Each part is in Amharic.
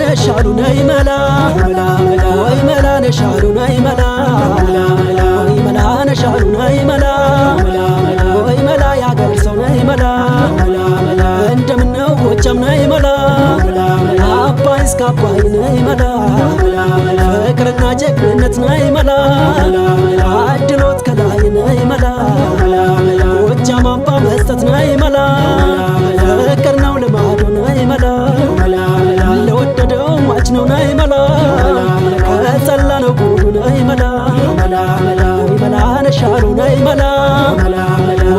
ነሻሉ ነይ መላ ወይ መላ ነሻሉ ነይ መላ ወይ መላ ነሻሉ ነይ መላ ወይ መላ ያገር ሰው ነይ መላ እንደምነው ጎጃም ነይ መላ አባይ እስከ አባይ ነይ መላ ፍቅርና ጀግንነት ነይ መላ አድሎት ከላይ ነይ መላ ጎጃም አምባ መስጠት ነይ መላ ፍቅር ነው ልማዱ ነይ መላ ለወደደው ሟች ነው ነይ መላ ከጸላ ነው ጉዱ ነይ መላ ወይ መላ ነሻሉ ነይ መላ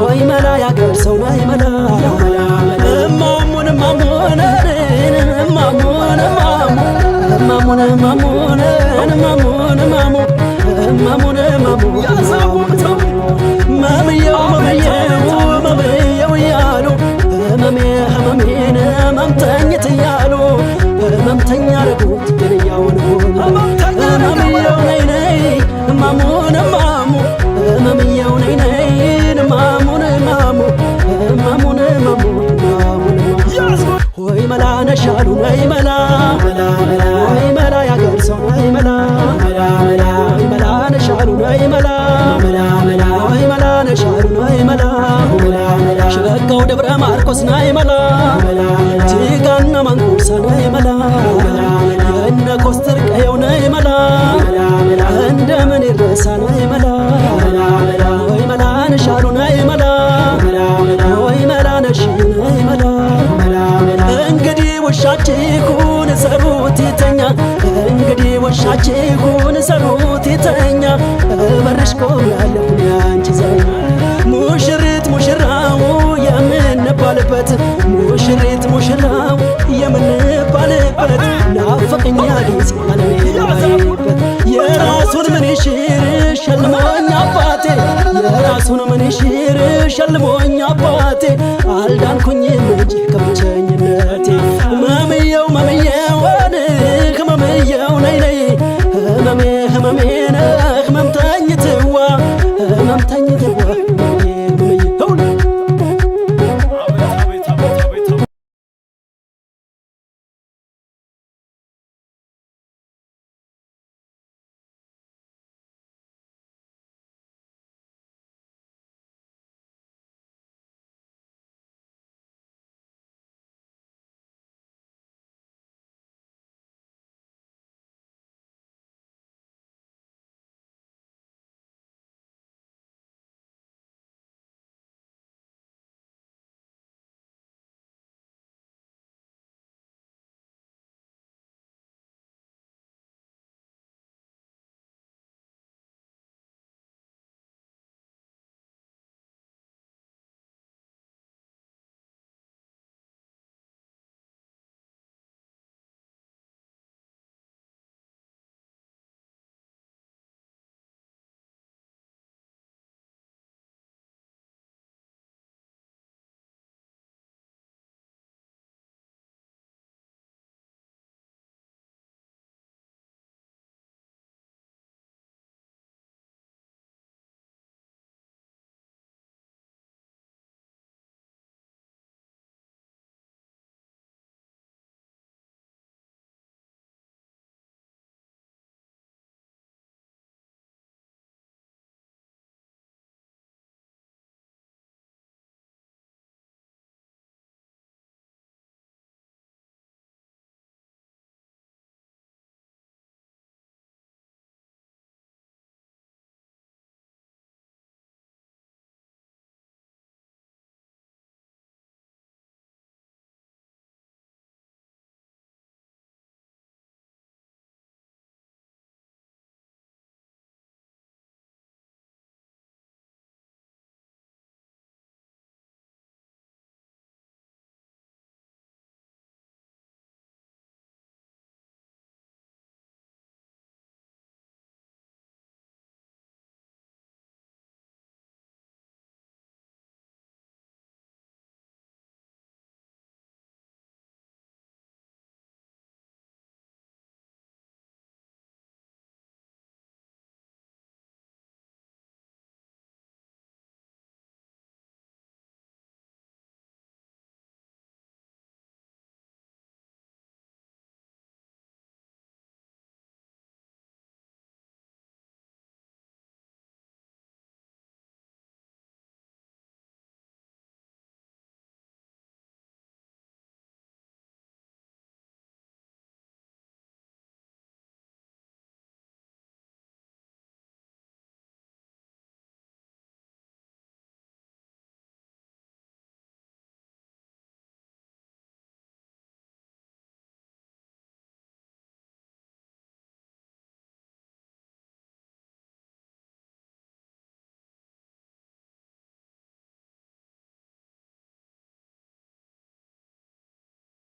ወይ መላ ያገር ሰው ነይ መላ እማሙን እማሙን እማሙን እማሙን እማሙን እማሙን እማሙን እማሙን ያሳሙተው መምየው መምየው መምየው እያሉ ህመሜን ህመምተኝት እያሉ ህመምተኛ ረጉት ግንያውን ህመምየው ነይ ነይ እማሙን እማሙ ህመምየው ነይ ነይ እማሙን እማሙ እማሙን እማሙ ወይ መላ ነሻሉ ነይ መላ ወይ መላ ያገር ሰው ነይ መላ ወይ መላ ነሻሉ ነይ መላ ወይ መላ ነሻሉ ነይ መላ ሽበካው ደብረ ማርቆስ ነይ መላ ቲጋና ማንኩሳ ነይ መላ የእነ ኮስተር ቀየው ነይ መላ እንደምን ይረሳ ነይ መላ ወይ መላ ነሻሉ ነይ መላ ወይ መላ ነሽ ነይ መላ እንግዲህ ወሻችሁን ሰሩት ይተኛ እንግዲህ ወሻችሁን ሰሩት ይተኛ በርሽ ቆያለሁ ያንቺ ዘኛ ሙሽሪት ሙሽራው የምንባልበት ሙሽሪት ሙሽራው የምንባልበት ናፈቀኛ ዲስ ያለበት የራሱን ምን ይሽር ሸልሞኝ አባቴ የራሱን ምን ይሽር ሸልሞኝ አባቴ